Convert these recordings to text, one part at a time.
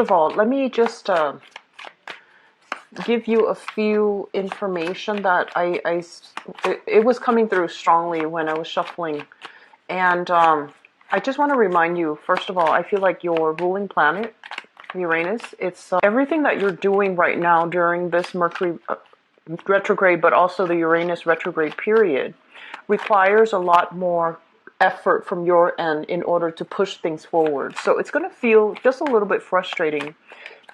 of all, let me just give you a few information that it was coming through strongly when I was shuffling. And I just want to remind you, first of all, I feel like your ruling planet, Uranus, it's everything that you're doing right now during this Mercury retrograde, but also the Uranus retrograde period, requires a lot more effort from your end in order to push things forward. So it's going to feel just a little bit frustrating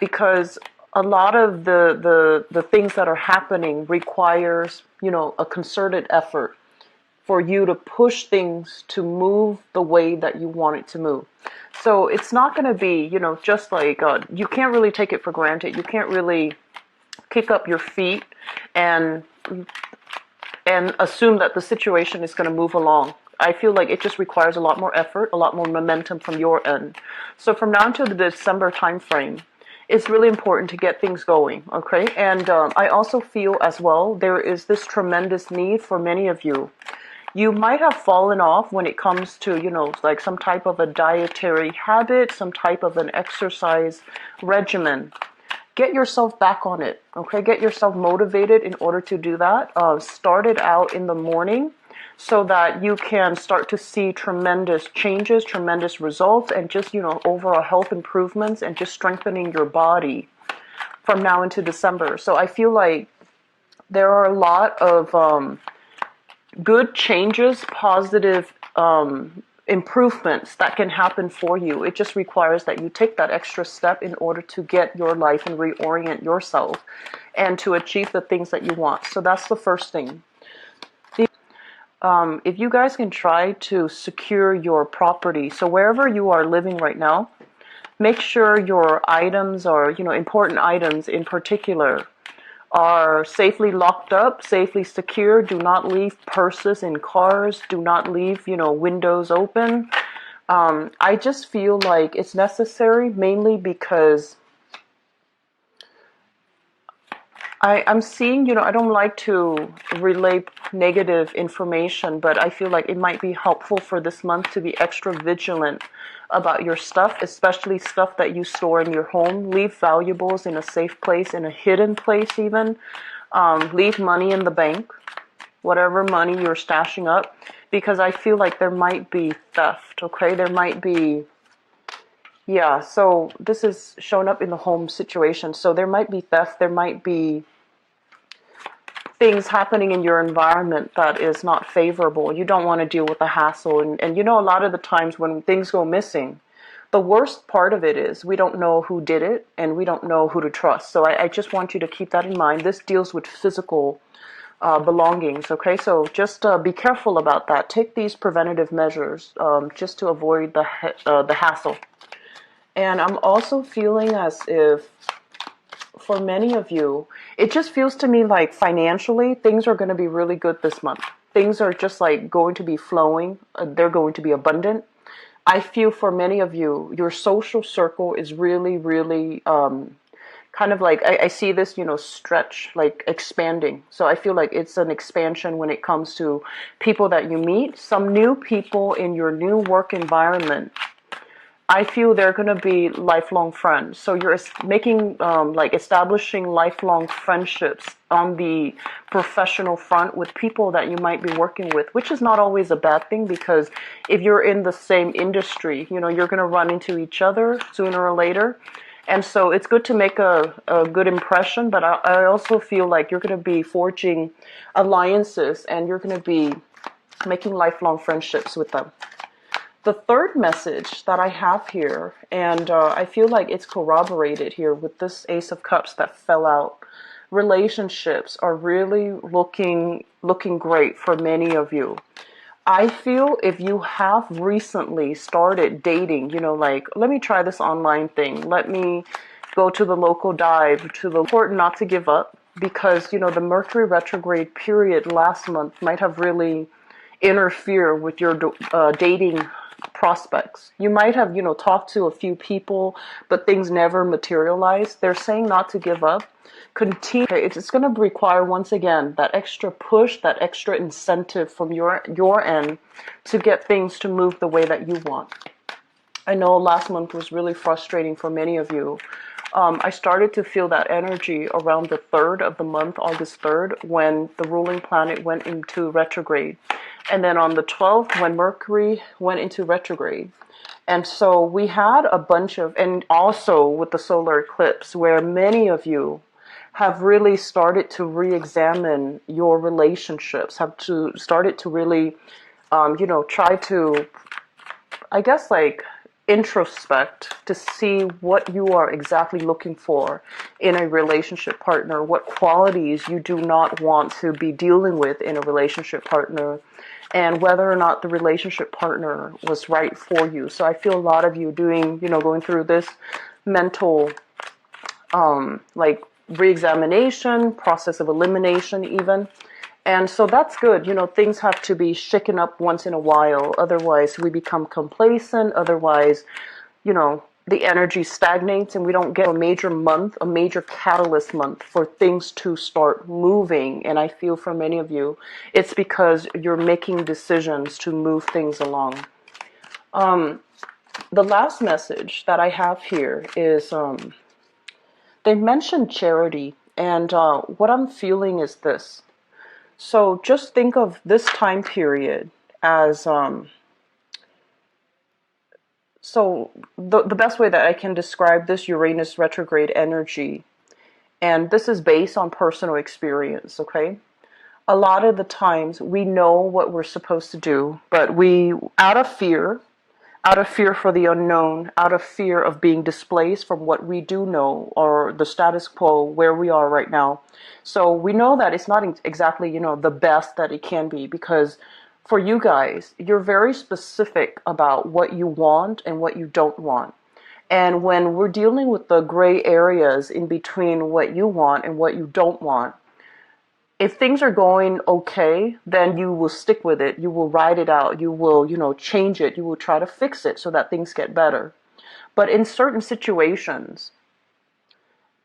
because a lot of the things that are happening requires, you know, a concerted effort for you to push things to move the way that you want it to move. So it's not going to be, you know, just like, you can't really take it for granted. You can't really kick up your feet and assume that the situation is going to move along. I feel like it just requires a lot more effort, a lot more momentum from your end. So from now until the December time frame, it's really important to get things going, okay? And I also feel as well, there is this tremendous need for many of you. You might have fallen off when it comes to, you know, like some type of a dietary habit, some type of an exercise regimen. Get yourself back on it, okay? Get yourself motivated in order to do that. Start it out in the morning so that you can start to see tremendous changes, tremendous results, and just, you know, overall health improvements and just strengthening your body from now into December. So I feel like there are a lot of good changes, positive improvements that can happen for you. It just requires that you take that extra step in order to get your life and reorient yourself and to achieve the things that you want. So that's the first thing. If you guys can try to secure your property, so wherever you are living right now, make sure your items are, you know, important items in particular, are safely locked up, safely secure. Do not leave purses in cars. Do not leave, you know, windows open. I just feel like it's necessary mainly because I'm seeing, you know, I don't like to relay negative information, but I feel like it might be helpful for this month to be extra vigilant about your stuff, especially stuff that you store in your home. Leave valuables in a safe place, in a hidden place even. Leave money in the bank, whatever money you're stashing up, because I feel like there might be theft, okay? There might be, yeah, so this is showing up in the home situation. So there might be theft, there might be things happening in your environment that is not favorable. You don't want to deal with the hassle. And you know, a lot of the times when things go missing, the worst part of it is we don't know who did it and we don't know who to trust. So I just want you to keep that in mind. This deals with physical belongings, okay? So just be careful about that. Take these preventative measures just to avoid the hassle. And I'm also feeling as if for many of you, it just feels to me like financially, things are going to be really good this month. Things are just like going to be flowing. They're going to be abundant. I feel for many of you, your social circle is really, really kind of like, I see this, you know, stretch, like expanding. So I feel like it's an expansion when it comes to people that you meet, some new people in your new work environment. I feel they're going to be lifelong friends. So you're making, like establishing lifelong friendships on the professional front with people that you might be working with, which is not always a bad thing because if you're in the same industry, you know, you're going to run into each other sooner or later. And so it's good to make a good impression, but I also feel like you're going to be forging alliances and you're going to be making lifelong friendships with them. The third message that I have here, and I feel like it's corroborated here with this Ace of Cups that fell out, relationships are really looking great for many of you. I feel if you have recently started dating, you know, like, let me try this online thing. Let me go to the local dive, to the important not to give up, because, you know, the Mercury retrograde period last month might have really interfered with your dating prospects. You might have, you know, talked to a few people, but things never materialized. They're saying not to give up. Continue. It's going to require, once again, that extra push, that extra incentive from your end to get things to move the way that you want. I know last month was really frustrating for many of you. I started to feel that energy around the 3rd of the month, August 3rd, when the ruling planet went into retrograde. And then on the 12th, when Mercury went into retrograde. And so we had a bunch of, and also with the solar eclipse, where many of you have really started to re-examine your relationships, have to started to really, try to, I guess, like introspect to see what you are exactly looking for in a relationship partner, what qualities you do not want to be dealing with in a relationship partner, and whether or not the relationship partner was right for you. So I feel a lot of you going through this mental, like re-examination, process of elimination even. And so that's good. Things have to be shaken up once in a while. Otherwise, we become complacent. Otherwise, the energy stagnates and we don't get a major month, a major catalyst month for things to start moving. And I feel for many of you, it's because you're making decisions to move things along. The last message that I have here is they mentioned charity. And what I'm feeling is this. So just think of this time period as, so the best way that I can describe this Uranus retrograde energy, and this is based on personal experience, okay? A lot of the times we know what we're supposed to do, but we, out of fear for the unknown, out of fear of being displaced from what we do know or the status quo where we are right now. So we know that it's not exactly, the best that it can be, because for you guys, you're very specific about what you want and what you don't want. And when we're dealing with the gray areas in between what you want and what you don't want, if things are going okay, then you will stick with it. You will ride it out. You will, change it. You will try to fix it so that things get better. But in certain situations,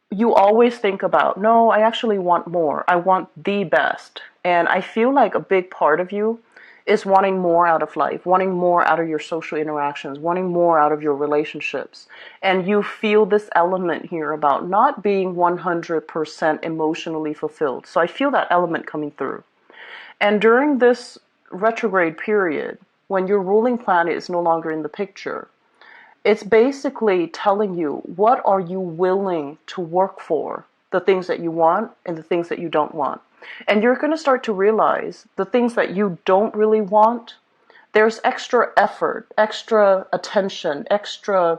you always think about, no, I actually want more. I want the best. And I feel like a big part of you is wanting more out of life, wanting more out of your social interactions, wanting more out of your relationships. And you feel this element here about not being 100% emotionally fulfilled. So I feel that element coming through. And during this retrograde period, when your ruling planet is no longer in the picture, it's basically telling you, what are you willing to work for? The things that you want and the things that you don't want. And you're going to start to realize the things that you don't really want, there's extra effort, extra attention, extra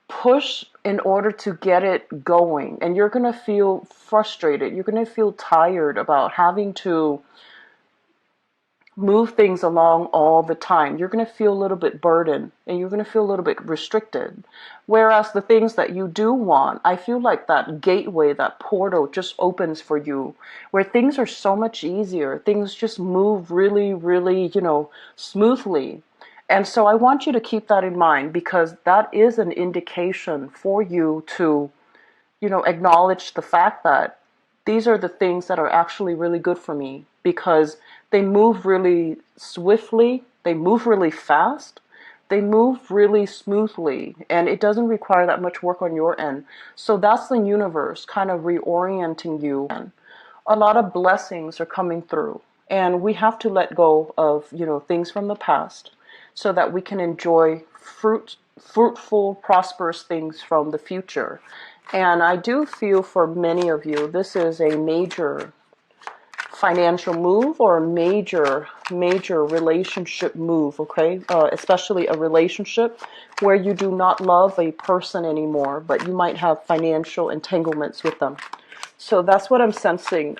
push in order to get it going. And you're going to feel frustrated. You're going to feel tired about having to move things along all the time. You're going to feel a little bit burdened and you're going to feel a little bit restricted. Whereas the things that you do want, I feel like that gateway, that portal just opens for you, where things are so much easier. Things just move really, really, smoothly. And so I want you to keep that in mind, because that is an indication for you to, acknowledge the fact that these are the things that are actually really good for me, because they move really swiftly, they move really fast, they move really smoothly, and it doesn't require that much work on your end. So that's the universe kind of reorienting you. A lot of blessings are coming through, and we have to let go of, things from the past so that we can enjoy fruitful, prosperous things from the future. And I do feel for many of you, this is a major financial move or a major relationship move, okay? Especially a relationship where you do not love a person anymore, but you might have financial entanglements with them. So that's what I'm sensing.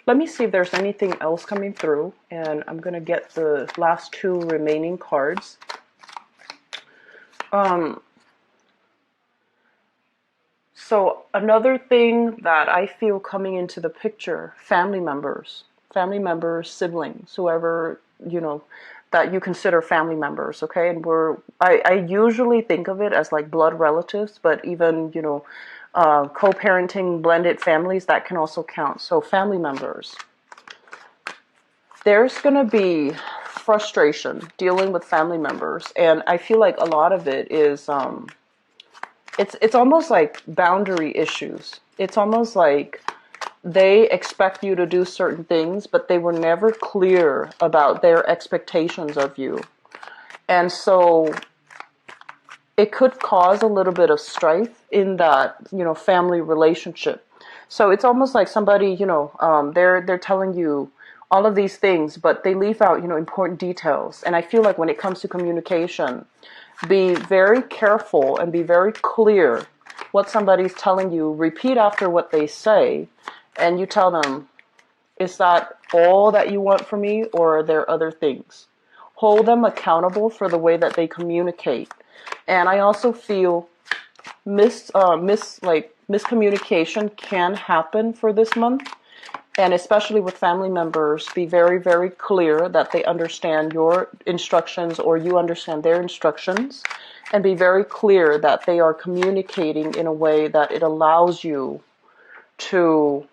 Let me see if there's anything else coming through, and I'm going to get the last two remaining cards. So another thing that I feel coming into the picture, family members, siblings, whoever, that you consider family members, okay? And I usually think of it as like blood relatives, but even, co-parenting blended families, that can also count. So family members. There's going to be frustration dealing with family members, and I feel like a lot of it is it's almost like boundary issues. It's almost like they expect you to do certain things, but they were never clear about their expectations of you. And so it could cause a little bit of strife in that, family relationship. So it's almost like somebody, they're telling you all of these things, but they leave out, important details. And I feel like when it comes to communication, be very careful and be very clear what somebody's telling you. Repeat after what they say, and you tell them, is that all that you want from me, or are there other things? Hold them accountable for the way that they communicate. And I also feel miscommunication can happen for this month. And especially with family members, be very, very clear that they understand your instructions or you understand their instructions. And be very clear that they are communicating in a way that it allows you to,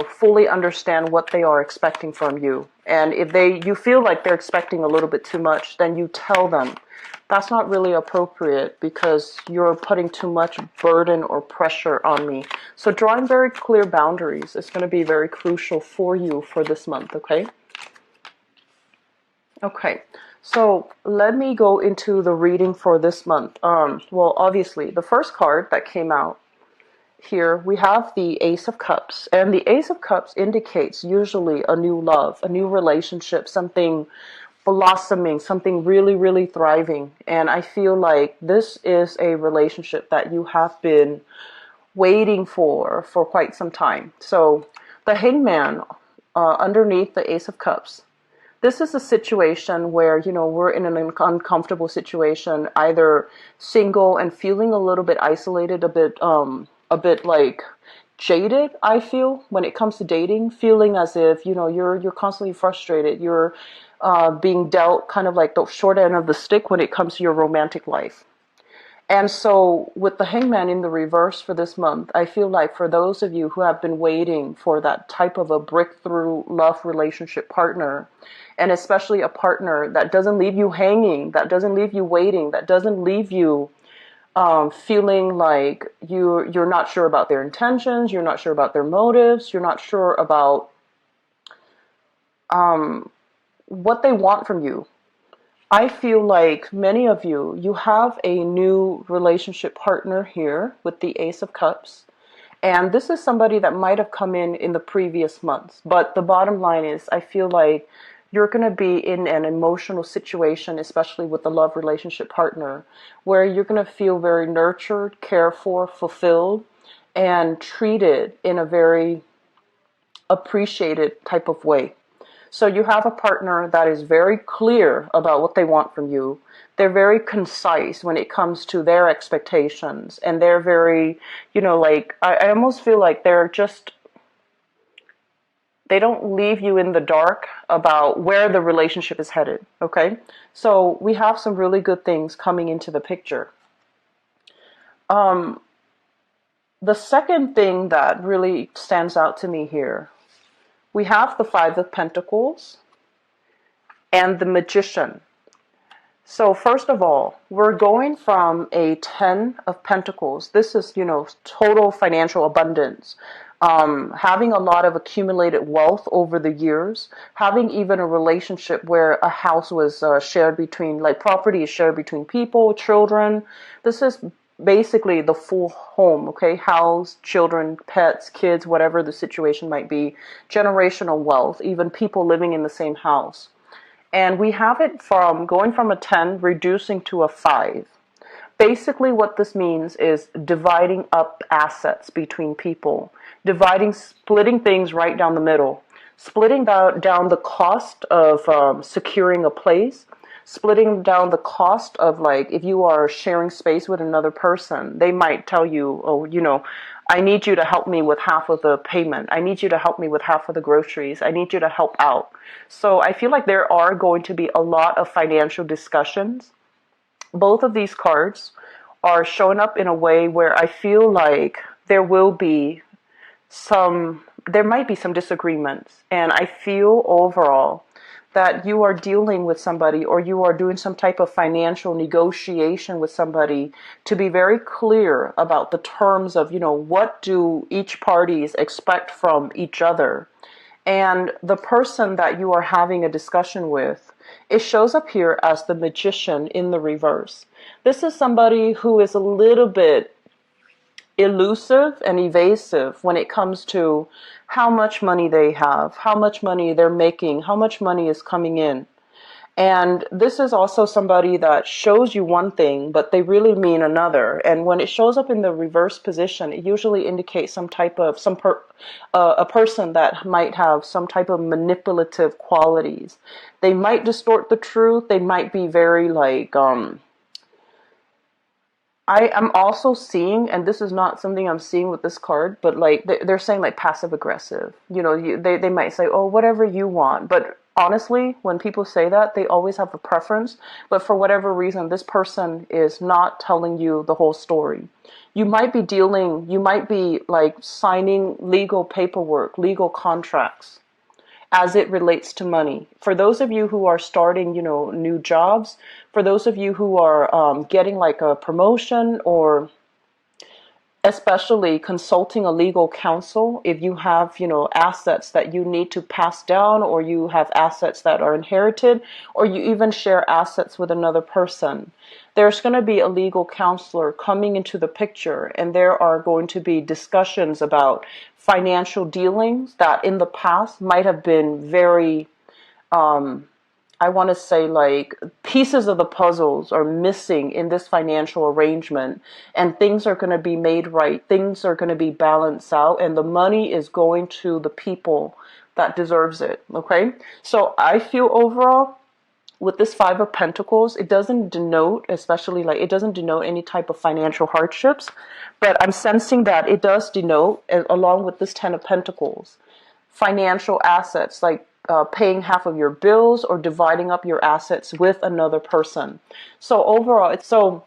fully understand what they are expecting from you. And if you feel like they're expecting a little bit too much, then you tell them, that's not really appropriate because you're putting too much burden or pressure on me. So drawing very clear boundaries is going to be very crucial for you for this month, okay? Okay, so let me go into the reading for this month. Well, obviously, the first card that came out here, we have the Ace of Cups. And the Ace of Cups indicates usually a new love, a new relationship, something blossoming, something really, really thriving. And I feel like this is a relationship that you have been waiting for quite some time. So the Hangman underneath the Ace of Cups, this is a situation where, we're in an uncomfortable situation, either single and feeling a little bit isolated, a bit like jaded, I feel, when it comes to dating, feeling as if, you're constantly frustrated. You're being dealt kind of like the short end of the stick when it comes to your romantic life. And so with the Hangman in the reverse for this month, I feel like for those of you who have been waiting for that type of a breakthrough love relationship partner, and especially a partner that doesn't leave you hanging, that doesn't leave you waiting, that doesn't leave you feeling like you're not sure about their intentions, you're not sure about their motives, you're not sure about what they want from you. I feel like many of you have a new relationship partner here with the Ace of Cups. And this is somebody that might have come in the previous months. But the bottom line is, I feel like you're going to be in an emotional situation, especially with the love relationship partner, where you're going to feel very nurtured, cared for, fulfilled, and treated in a very appreciated type of way. So you have a partner that is very clear about what they want from you. They're very concise when it comes to their expectations. And they're very, I almost feel like they don't leave you in the dark about where the relationship is headed, okay? So we have some really good things coming into the picture. The second thing that really stands out to me here, we have the Five of Pentacles and the Magician. So first of all, we're going from a 10 of Pentacles. This is, total financial abundance. Having a lot of accumulated wealth over the years. Having even a relationship where a house was shared between, property is shared between people, children. This is basically the full home, okay? House, children, pets, kids, whatever the situation might be. Generational wealth, even people living in the same house. And we have it from going from a 10, reducing to a 5. Basically what this means is dividing up assets between people. Splitting things right down the middle. Splitting down the cost of securing a place. Splitting down the cost of, if you are sharing space with another person, they might tell you, oh, I need you to help me with half of the payment. I need you to help me with half of the groceries. I need you to help out. So I feel like there are going to be a lot of financial discussions. Both of these cards are showing up in a way where I feel like there might be some disagreements. And I feel overall that you are dealing with somebody or you are doing some type of financial negotiation with somebody, to be very clear about the terms of, what do each parties expect from each other. And the person that you are having a discussion with, it shows up here as the magician in the reverse. This is somebody who is a little bit elusive and evasive when it comes to how much money they have, how much money they're making, how much money is coming in. And this is also somebody that shows you one thing, but they really mean another. And when it shows up in the reverse position, it usually indicates some type of, a person that might have some type of manipulative qualities. They might distort the truth. They might be very I am also seeing, and this is not something I'm seeing with this card, but like they're saying like passive aggressive. They might say, oh, whatever you want. But honestly, when people say that, they always have a preference. But for whatever reason, this person is not telling you the whole story. You might be like signing legal paperwork, legal contracts as it relates to money. For those of you who are starting, new jobs, for those of you who are getting like a promotion, or especially consulting a legal counsel, if you have, assets that you need to pass down, or you have assets that are inherited, or you even share assets with another person, there's going to be a legal counselor coming into the picture, and there are going to be discussions about financial dealings that in the past might have been very, I want to say, like, pieces of the puzzles are missing in this financial arrangement, and things are going to be made right. Things are going to be balanced out, and the money is going to the people that deserves it. Okay? So I feel overall, with this Five of Pentacles, it doesn't denote, especially it doesn't denote any type of financial hardships, but I'm sensing that it does denote, along with this Ten of Pentacles, financial assets, like paying half of your bills or dividing up your assets with another person. So overall, so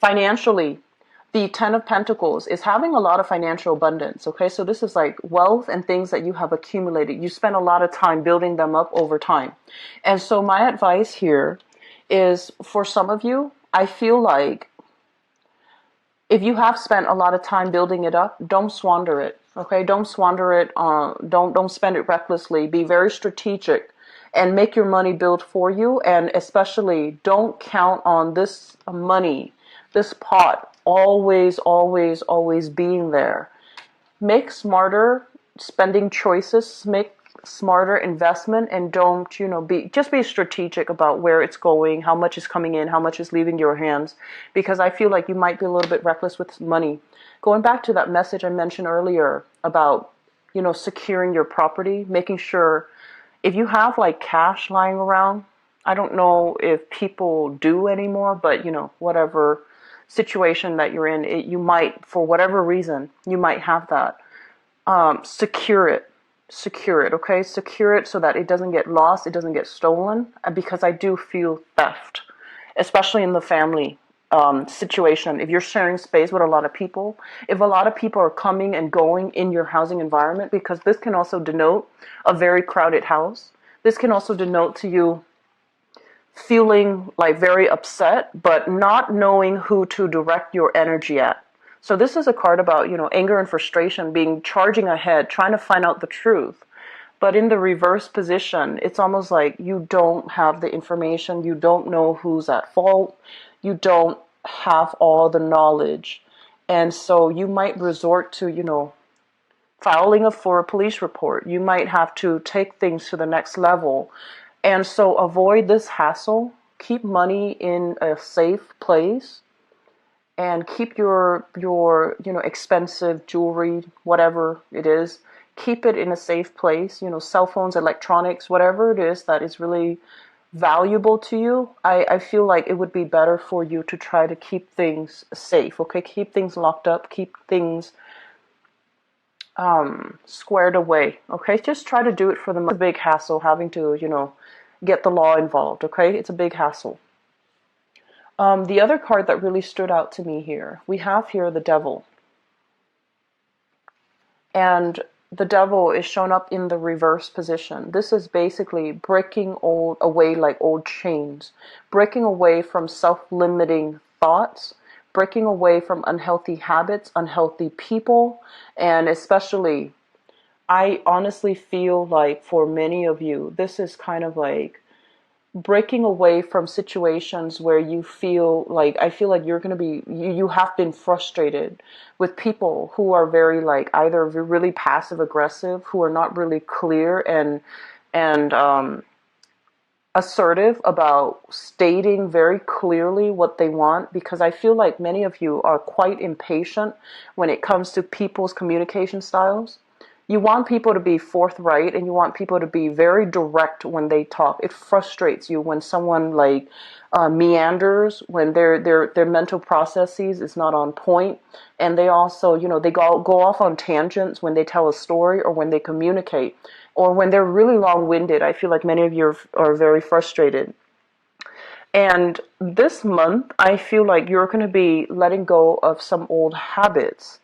financially, the Ten of Pentacles is having a lot of financial abundance. Okay, so this is like wealth and things that you have accumulated. You spend a lot of time building them up over time. And so my advice here is, for some of you, I feel like if you have spent a lot of time building it up, don't squander it. Okay, don't squander it. Don't spend it recklessly. Be very strategic and make your money build for you. And especially, don't count on this money, this pot, always, always, always being there. Make smarter spending choices, make smarter investment, and don't, be strategic about where it's going, how much is coming in, how much is leaving your hands, because I feel like you might be a little bit reckless with money. Going back to that message I mentioned earlier about, securing your property, making sure if you have like cash lying around, I don't know if people do anymore, but whatever situation that you're in, you might, for whatever reason, you might have that. Secure it. Okay? Secure it so that it doesn't get lost, it doesn't get stolen, because I do feel theft, especially in the family situation. If you're sharing space with a lot of people, if a lot of people are coming and going in your housing environment, because this can also denote a very crowded house. This can also denote to you feeling like very upset, but not knowing who to direct your energy at. So this is a card about, anger and frustration, charging ahead, trying to find out the truth. But in the reverse position, it's almost like you don't have the information. You don't know who's at fault. You don't have all the knowledge. And so you might resort to, filing for a police report. You might have to take things to the next level. And so avoid this hassle. Keep money in a safe place. And keep your expensive jewelry, whatever it is, keep it in a safe place. Cell phones, electronics, whatever it is that is really valuable to you. I feel like it would be better for you to try to keep things safe. Okay, keep things locked up, keep things squared away. Okay, just try to do it for them. It's a big hassle having to get the law involved. Okay, it's a big hassle. The other card that really stood out to me here, we have here the Devil. And the devil is shown up in the reverse position. This is basically breaking away like old chains, breaking away from self-limiting thoughts, breaking away from unhealthy habits, unhealthy people, and especially, I honestly feel like for many of you, this is kind of like breaking away from situations where you feel like, I feel like you're going to be, you have been frustrated with people who are very like either really passive aggressive, who are not really clear and assertive about stating very clearly what they want, because I feel like many of you are quite impatient when it comes to people's communication styles. You want people to be forthright and you want people to be very direct when they talk. It frustrates you when someone like meanders, when their mental processes is not on point, and they also, they go off on tangents when they tell a story or when they communicate, or when they're really long-winded. I feel like many of you are very frustrated. And this month, I feel like you're going to be letting go of some old habits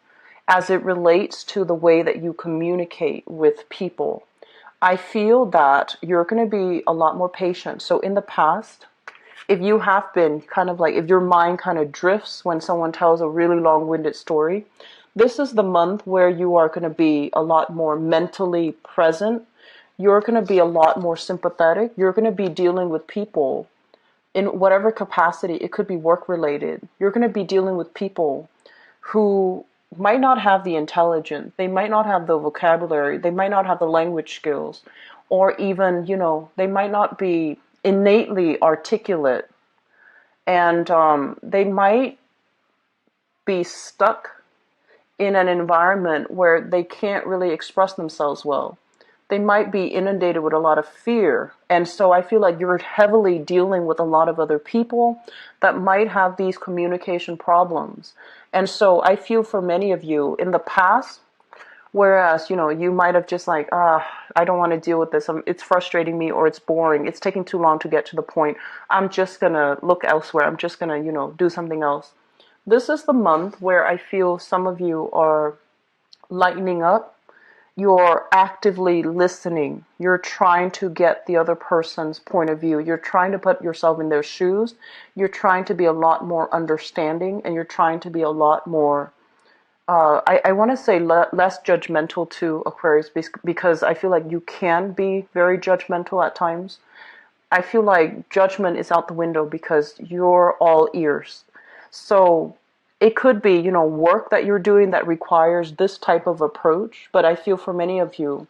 as it relates to the way that you communicate with people. I feel that you're going to be a lot more patient. So in the past, if you have been kind of like, if your mind kind of drifts when someone tells a really long-winded story, this is the month where you are going to be a lot more mentally present. You're going to be a lot more sympathetic. You're going to be dealing with people in whatever capacity. It could be work related. You're going to be dealing with people who might not have the intelligence, they might not have the vocabulary, they might not have the language skills, or even, they might not be innately articulate, and they might be stuck in an environment where they can't really express themselves well. They might be inundated with a lot of fear. And so I feel like you're heavily dealing with a lot of other people that might have these communication problems. And so I feel for many of you in the past, whereas, you might have just like, I don't want to deal with this. It's frustrating me, or it's boring. It's taking too long to get to the point. I'm just going to look elsewhere. I'm just going to, do something else. This is the month where I feel some of you are lightening up. You're actively listening. You're trying to get the other person's point of view. You're trying to put yourself in their shoes. You're trying to be a lot more understanding, and you're trying to be a lot more, I want to say less judgmental to Aquarius, because I feel like you can be very judgmental at times. I feel like judgment is out the window because you're all ears. So it could be, work that you're doing that requires this type of approach. But I feel for many of you,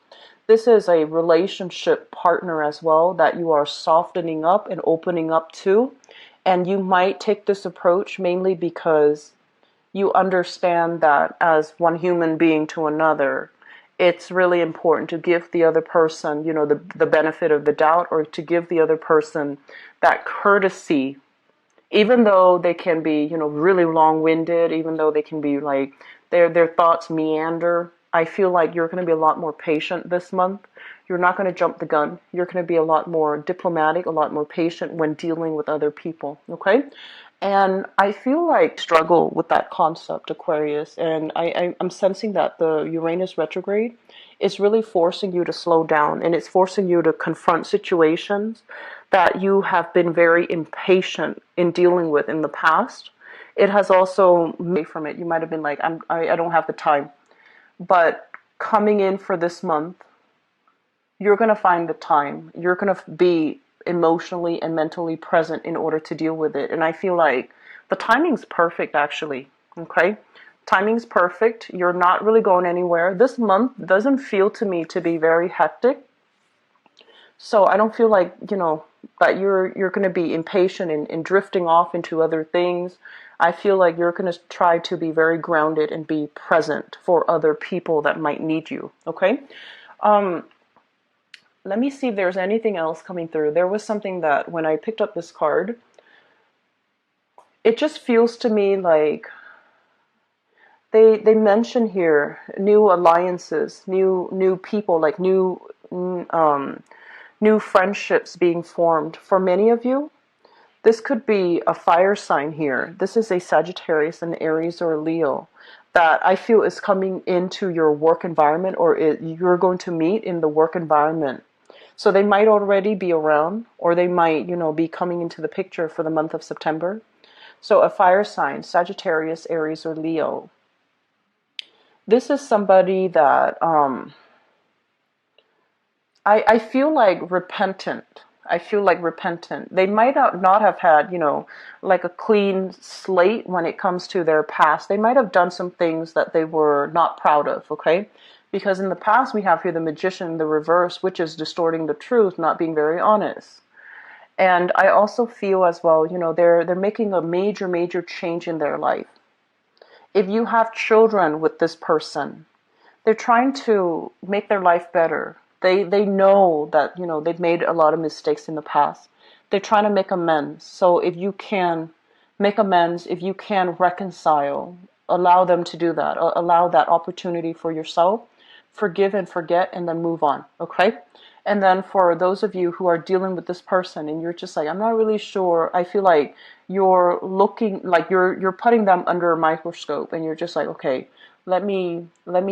this is a relationship partner as well that you are softening up and opening up to. And you might take this approach mainly because you understand that as one human being to another, it's really important to give the other person, the benefit of the doubt, or to give the other person that courtesy, even though they can be, really long-winded, even though they can be like, their thoughts meander. I feel like you're going to be a lot more patient this month. You're not going to jump the gun. You're going to be a lot more diplomatic, a lot more patient when dealing with other people, okay? And I feel like struggle with that concept, Aquarius, and I'm sensing that the Uranus retrograde is really forcing you to slow down, and it's forcing you to confront situations that you have been very impatient in dealing with in the past. It has also made from it. You might have been like, I don't have the time. But coming in for this month, you're going to find the time. You're going to be emotionally and mentally present in order to deal with it. And I feel like the timing's perfect, actually. Okay? Timing's perfect. You're not really going anywhere. This month doesn't feel to me to be very hectic. So I don't feel like, that you're going to be impatient and drifting off into other things. I feel like you're going to try to be very grounded and be present for other people that might need you. Okay? Let me see if there's anything else coming through. There was something that when I picked up this card, it just feels to me like they mention here new alliances, new people, like new friendships being formed. For many of you, this could be a fire sign here. This is a Sagittarius, an Aries, or a Leo that I feel is coming into your work environment, or you're going to meet in the work environment. So they might already be around, or they might, be coming into the picture for the month of September. So a fire sign, Sagittarius, Aries, or Leo. This is somebody that I feel like repentant. I feel like repentant. They might not have had, like a clean slate when it comes to their past. They might have done some things that they were not proud of, okay? Because in the past we have here the magician, the reverse, which is distorting the truth, not being very honest. And I also feel as well, they're making a major, major change in their life. If you have children with this person, they're trying to make their life better. They know that, they've made a lot of mistakes in the past. They're trying to make amends. So if you can make amends, if you can reconcile, allow them to do that. Allow that opportunity for yourself. Forgive and forget, and then move on, okay? And then for those of you who are dealing with this person and you're just like, I'm not really sure, I feel like you're looking, like you're putting them under a microscope, and you're just like, okay, let me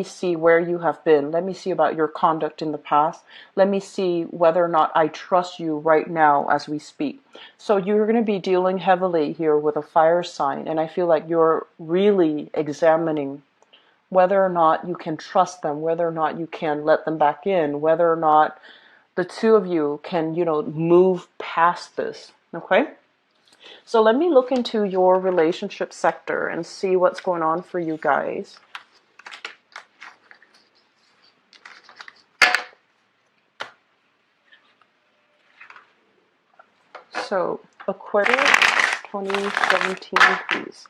see where you have been. Let me see about your conduct in the past. Let me see whether or not I trust you right now as we speak. So you're going to be dealing heavily here with a fire sign, and I feel like you're really examining whether or not you can trust them, whether or not you can let them back in, whether or not the two of you can, move past this, okay? So let me look into your relationship sector and see what's going on for you guys. So, Aquarius 2017, please.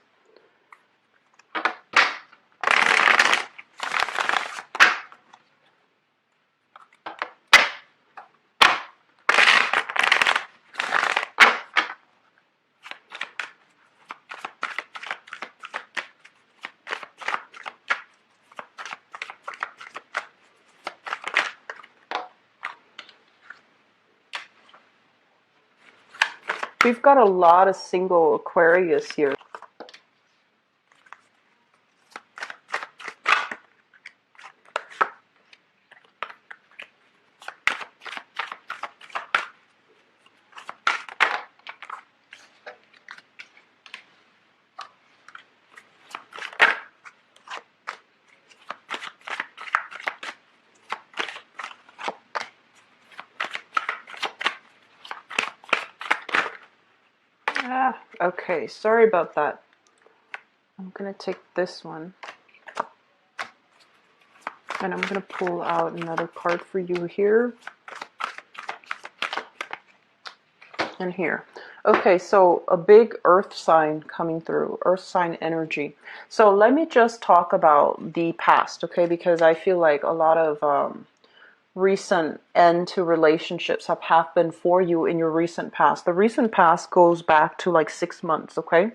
We've got a lot of single Aquarius here. Okay, sorry about that. I'm going to take this one. And I'm going to pull out another card for you here. And here. Okay, so a big earth sign coming through, earth sign energy. So let me just talk about the past, okay? Because I feel like a lot of recent end to relationships have happened for you in your recent past. The recent past goes back to like 6 months, okay?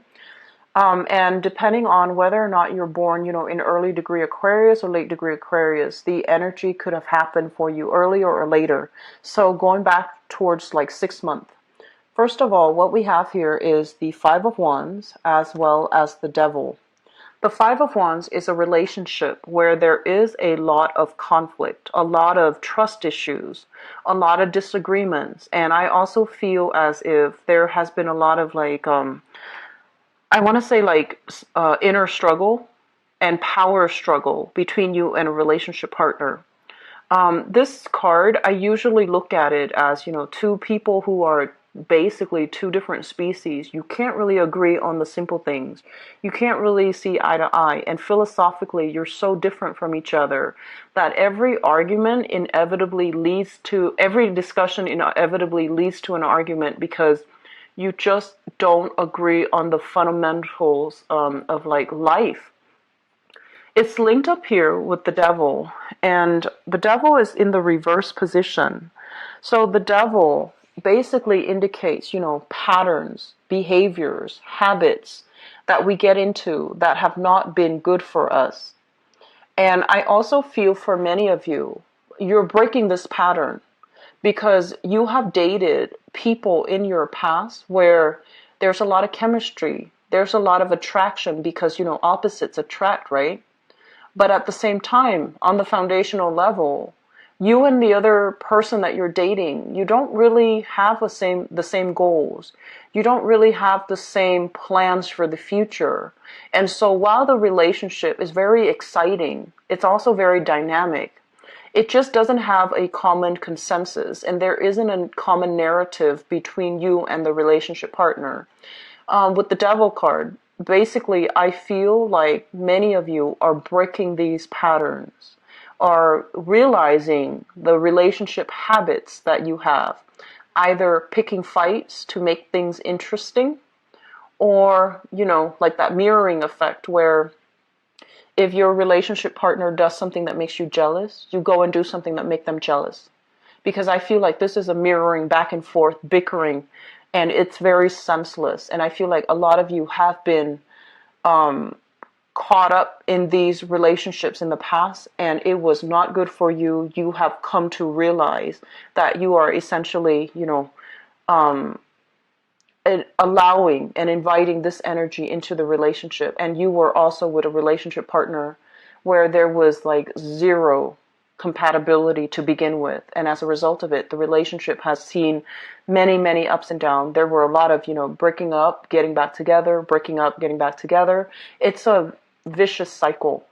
And depending on whether or not you're born, in early degree Aquarius or late degree Aquarius, the energy could have happened for you earlier or later. So going back towards like 6 months. First of all, what we have here is the Five of Wands as well as the Devil. The Five of Wands is a relationship where there is a lot of conflict, a lot of trust issues, a lot of disagreements. And I also feel as if there has been a lot of like, I want to say like inner struggle and power struggle between you and a relationship partner. This card, I usually look at it as, two people who are basically two different species. You can't really agree on the simple things. You can't really see eye to eye. And philosophically, you're so different from each other that every discussion inevitably leads to an argument, because you just don't agree on the fundamentals of like life. It's linked up here with the Devil, and the Devil is in the reverse position. So the Devil basically indicates, patterns, behaviors, habits that we get into that have not been good for us. And I also feel for many of you, you're breaking this pattern because you have dated people in your past where there's a lot of chemistry, there's a lot of attraction because, opposites attract, right? But at the same time, on the foundational level, you and the other person that you're dating, you don't really have the same goals. You don't really have the same plans for the future. And so while the relationship is very exciting, it's also very dynamic. It just doesn't have a common consensus, and there isn't a common narrative between you and the relationship partner. With the Devil card, basically, I feel like many of you are breaking these patterns, are realizing the relationship habits that you have, either picking fights to make things interesting, or, like that mirroring effect where if your relationship partner does something that makes you jealous, you go and do something that makes them jealous. Because I feel like this is a mirroring back and forth, bickering, and it's very senseless. And I feel like a lot of you have been caught up in these relationships in the past, and it was not good for you. You have come to realize that you are essentially, allowing and inviting this energy into the relationship. And you were also with a relationship partner where there was like zero compatibility to begin with. And as a result of it, the relationship has seen many, many ups and downs. There were a lot of, breaking up, getting back together, breaking up, getting back together. It's a vicious cycle.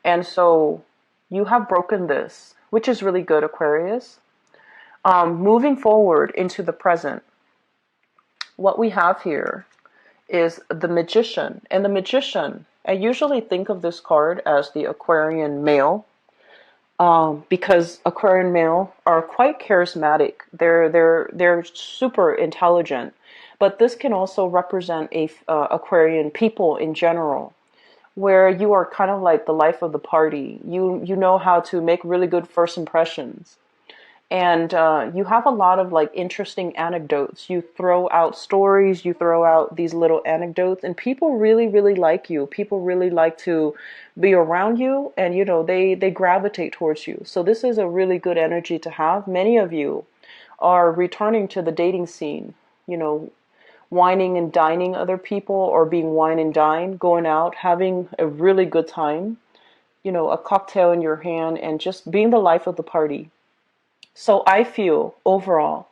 And so you have broken this, which is really good, Aquarius. Moving forward into the present, what we have here is the Magician. And the Magician, I usually think of this card as the Aquarian male, because Aquarian male are quite charismatic. They're super intelligent, but this can also represent Aquarian people in general, where you are kind of like the life of the party. You know how to make really good first impressions. And you have a lot of like interesting anecdotes. You throw out stories, you throw out these little anecdotes, and people really, really like you. People really like to be around you, and they gravitate towards you. So this is a really good energy to have. Many of you are returning to the dating scene, wining and dining other people, or being wine and dine, going out, having a really good time, a cocktail in your hand, and just being the life of the party. So I feel overall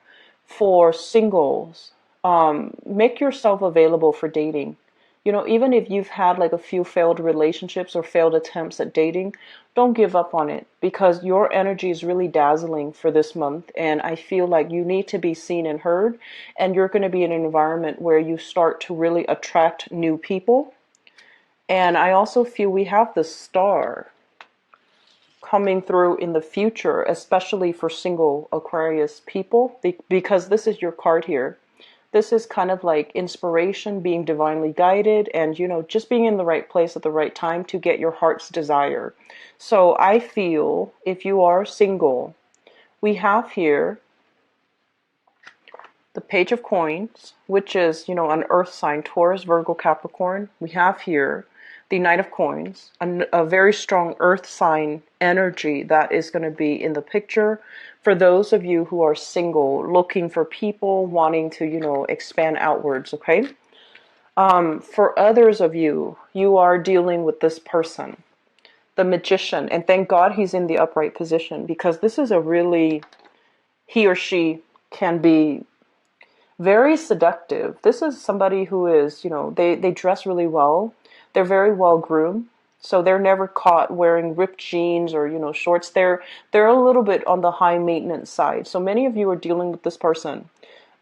for singles, make yourself available for dating. Even if you've had like a few failed relationships or failed attempts at dating, don't give up on it, because your energy is really dazzling for this month. And I feel like you need to be seen and heard, and you're going to be in an environment where you start to really attract new people. And I also feel we have the Star coming through in the future, especially for single Aquarius people, because this is your card here. This is kind of like inspiration, being divinely guided, and just being in the right place at the right time to get your heart's desire. So I feel if you are single, we have here the Page of Coins, which is, an earth sign, Taurus, Virgo, Capricorn. We have here the Knight of Coins, a very strong earth sign energy that is going to be in the picture for those of you who are single, looking for people, wanting to, expand outwards, okay? For others of you, you are dealing with this person, the Magician, and thank God he's in the upright position, because this is he or she can be very seductive. This is somebody who is, they dress really well. They're very well groomed, so they're never caught wearing ripped jeans or, shorts. They're a little bit on the high maintenance side. So many of you are dealing with this person.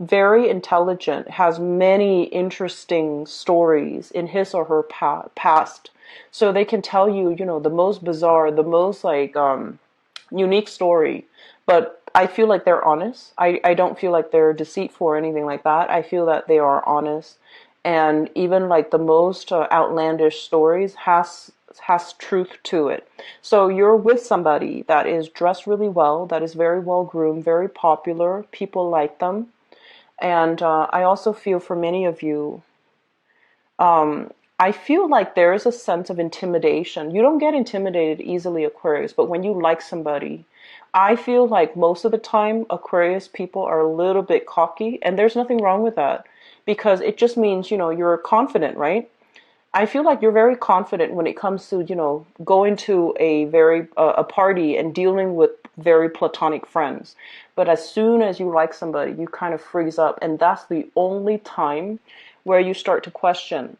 Very intelligent, has many interesting stories in his or her past. So they can tell you, the most bizarre, the most unique story. But I feel like they're honest. I don't feel like they're deceitful or anything like that. I feel that they are honest. And even like the most outlandish stories has truth to it. So you're with somebody that is dressed really well, that is very well groomed, very popular. People like them. And I also feel for many of you, I feel like there is a sense of intimidation. You don't get intimidated easily, Aquarius, but when you like somebody, I feel like most of the time Aquarius people are a little bit cocky, and there's nothing wrong with that, because it just means, you're confident, right? I feel like you're very confident when it comes to, going to a party and dealing with very platonic friends. But as soon as you like somebody, you kind of freeze up. And that's the only time where you start to question,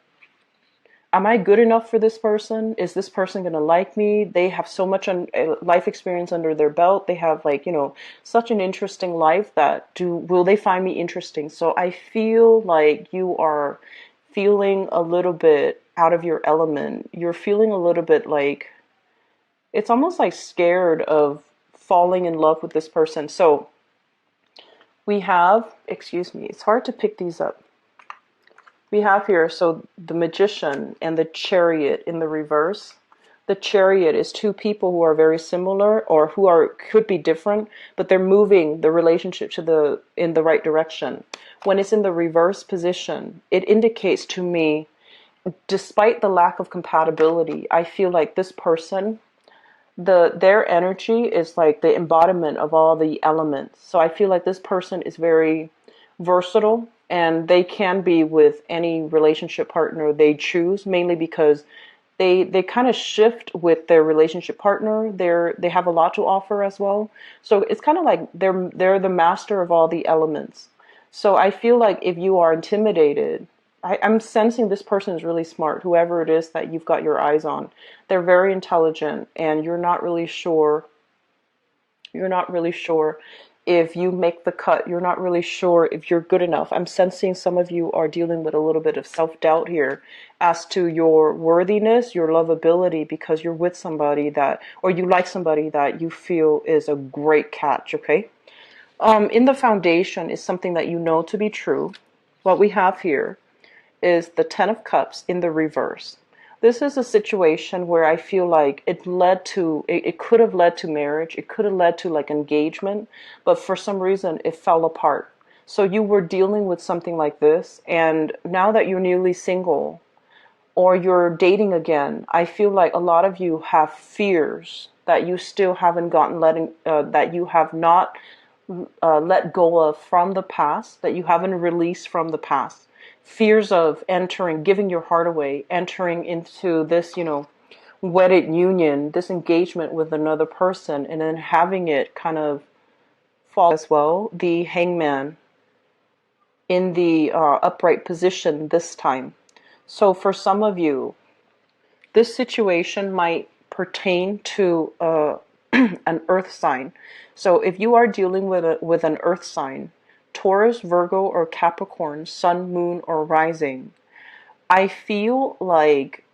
am I good enough for this person? Is this person going to like me? They have so much life experience under their belt. They have like, such an interesting life that will they find me interesting? So I feel like you are feeling a little bit out of your element. You're feeling a little bit like it's almost like scared of falling in love with this person. So we have, excuse me, it's hard to pick these up. We have here, so the Magician and the Chariot in the reverse. The Chariot is two people who are very similar or could be different, but they're moving the relationship in the right direction. When it's in the reverse position, it indicates to me, despite the lack of compatibility, I feel like this person, their energy is like the embodiment of all the elements. So I feel like this person is very versatile, and they can be with any relationship partner they choose, mainly because they kind of shift with their relationship partner. They have a lot to offer as well. So it's kind of like they're the master of all the elements. So I feel like if you are intimidated, I'm sensing this person is really smart, whoever it is that you've got your eyes on. They're very intelligent, and you're not really sure. You're not really sure if you make the cut. You're not really sure if you're good enough. I'm sensing some of you are dealing with a little bit of self-doubt here as to your worthiness, your lovability, because you're with somebody or you like somebody that you feel is a great catch, okay? In the foundation is something that you know to be true. What we have here is the Ten of Cups in the reverse. This is a situation where I feel like it could have led to marriage. It could have led to like engagement, but for some reason it fell apart. So you were dealing with something like this, and now that you're newly single or you're dating again, I feel like a lot of you have fears that you still haven't that you have not let go of from the past, that you haven't released from the past. Fears of giving your heart away, entering into this, wedded union, this engagement with another person, and then having it kind of fall as well. The Hangman in the upright position this time. So for some of you, this situation might pertain to an earth sign. So if you are dealing with an earth sign, Taurus, Virgo, or Capricorn, Sun, Moon, or Rising, I feel like,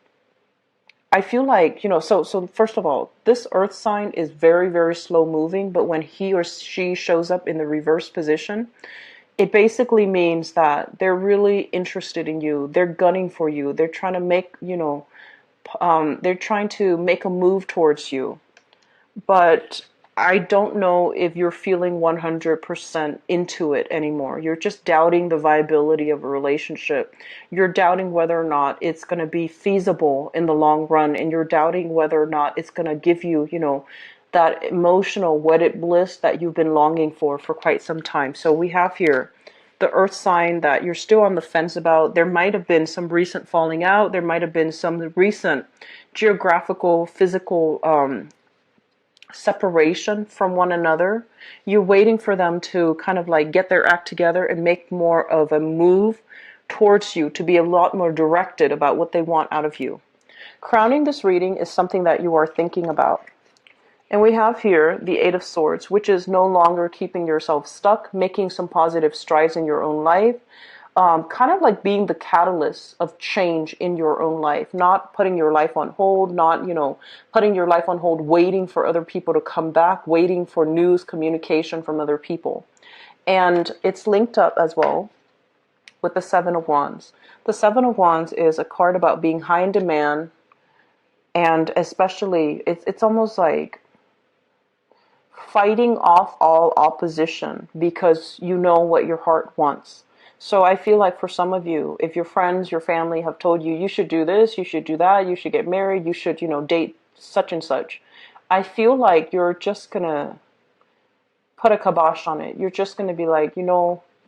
so first of all, this earth sign is very, very slow moving, but when he or she shows up in the reverse position, it basically means that they're really interested in you. They're gunning for you. They're trying to make a move towards you. But I don't know if you're feeling 100% into it anymore. You're just doubting the viability of a relationship. You're doubting whether or not it's going to be feasible in the long run, and you're doubting whether or not it's going to give you, that emotional wedded bliss that you've been longing for quite some time. So we have here the earth sign that you're still on the fence about. There might have been some recent falling out. There might have been some recent geographical, physical separation from one another. You're waiting for them to kind of like get their act together and make more of a move towards you, to be a lot more directed about what they want out of you. Crowning this reading is something that you are thinking about. And we have here the Eight of Swords, which is no longer keeping yourself stuck, making some positive strides in your own life. Kind of like being the catalyst of change in your own life, not putting your life on hold, not, putting your life on hold, waiting for other people to come back, waiting for news, communication from other people. And it's linked up as well with the Seven of Wands. The Seven of Wands is a card about being high in demand, and especially, it's almost like fighting off all opposition because you know what your heart wants. So I feel like for some of you, if your friends, your family have told you, you should do this, you should do that, you should get married, you should, date such and such, I feel like you're just going to put a kibosh on it. You're just going to be like,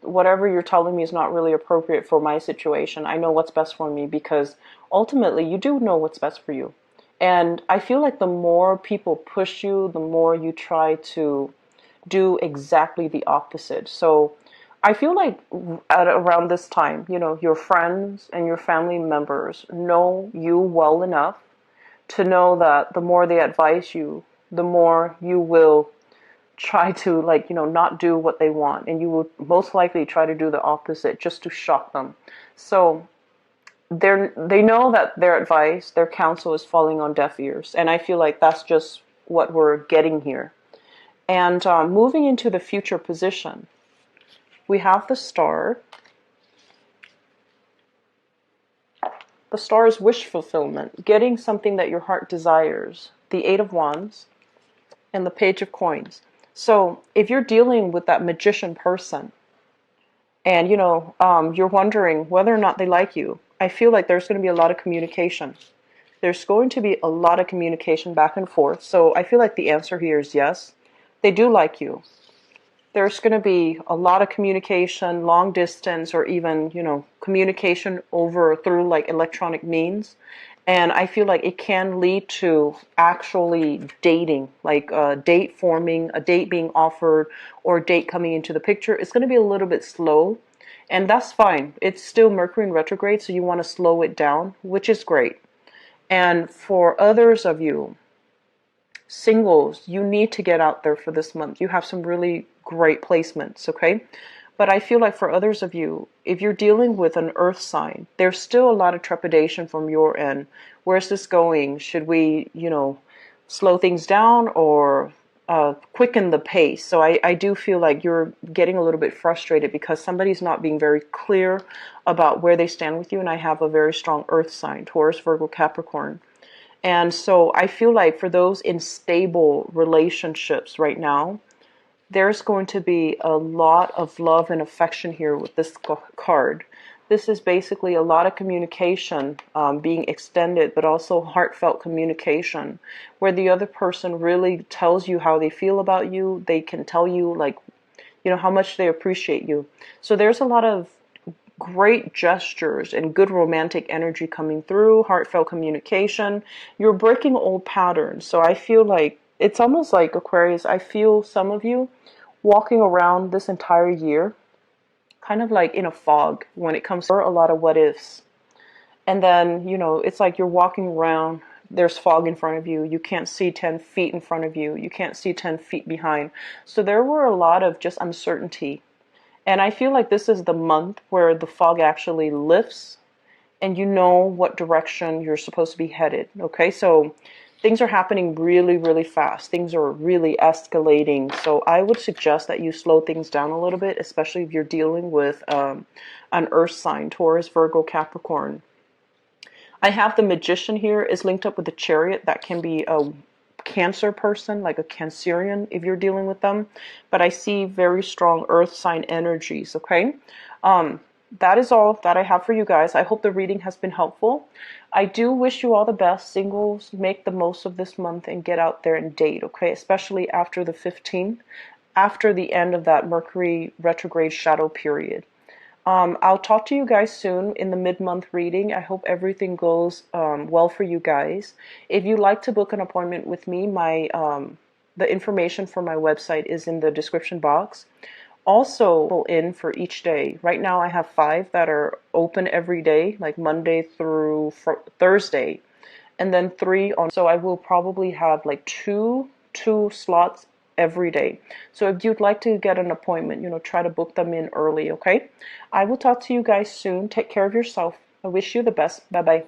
whatever you're telling me is not really appropriate for my situation. I know what's best for me, because ultimately you do know what's best for you. And I feel like the more people push you, the more you try to do exactly the opposite. So I feel like at around this time, your friends and your family members know you well enough to know that the more they advise you, the more you will try to, like, not do what they want, and you will most likely try to do the opposite just to shock them. So they know that their advice, their counsel is falling on deaf ears, and I feel like that's just what we're getting here. And moving into the future position, we have the star. The star is wish fulfillment, getting something that your heart desires. The Eight of Wands and the Page of Coins. So if you're dealing with that magician person, and you're wondering whether or not they like you, I feel like there's going to be a lot of communication. There's going to be a lot of communication back and forth. So I feel like the answer here is yes. They do like you. There's going to be a lot of communication, long distance, or even, communication through like electronic means. And I feel like it can lead to actually dating, like a date forming, a date being offered, or a date coming into the picture. It's going to be a little bit slow, and that's fine. It's still Mercury in retrograde, so you want to slow it down, which is great. And for others of you, singles, you need to get out there for this month. You have some really great placements, okay? But I feel like for others of you, if you're dealing with an earth sign, there's still a lot of trepidation from your end. Where's this going? Should we, slow things down or quicken the pace? So I do feel like you're getting a little bit frustrated because somebody's not being very clear about where they stand with you. And I have a very strong earth sign, Taurus, Virgo, Capricorn. And so I feel like for those in stable relationships right now, there's going to be a lot of love and affection here with this card. This is basically a lot of communication being extended, but also heartfelt communication, where the other person really tells you how they feel about you. They can tell you, like, how much they appreciate you. So there's a lot of great gestures and good romantic energy coming through, heartfelt communication. You're breaking old patterns. So I feel like it's almost like, Aquarius, I feel some of you walking around this entire year kind of like in a fog when it comes to a lot of what ifs. And then, it's like you're walking around, there's fog in front of you. You can't see 10 feet in front of you. You can't see 10 feet behind. So there were a lot of just uncertainty. And I feel like this is the month where the fog actually lifts and you know what direction you're supposed to be headed. Okay, so things are happening really, really fast. Things are really escalating. So I would suggest that you slow things down a little bit, especially if you're dealing with an earth sign, Taurus, Virgo, Capricorn. I have the Magician here is linked up with the Chariot. That can be a Cancer person, like a Cancerian, if you're dealing with them. But I see very strong earth sign energies, okay? That is all that I have for you guys. I hope the reading has been helpful. I do wish you all the best. Singles, make the most of this month and get out there and date, okay? Especially after the 15th, after the end of that Mercury retrograde shadow period. I'll talk to you guys soon in the mid-month reading. I hope everything goes well for you guys. If you'd like to book an appointment with me, the information for my website is in the description box. Also, in for each day. Right now I have 5 that are open every day, like Monday through Thursday, and then 3 on. So I will probably have like two slots every day. So if you'd like to get an appointment, try to book them in early, okay? I will talk to you guys soon. Take care of yourself. I wish you the best. Bye-bye.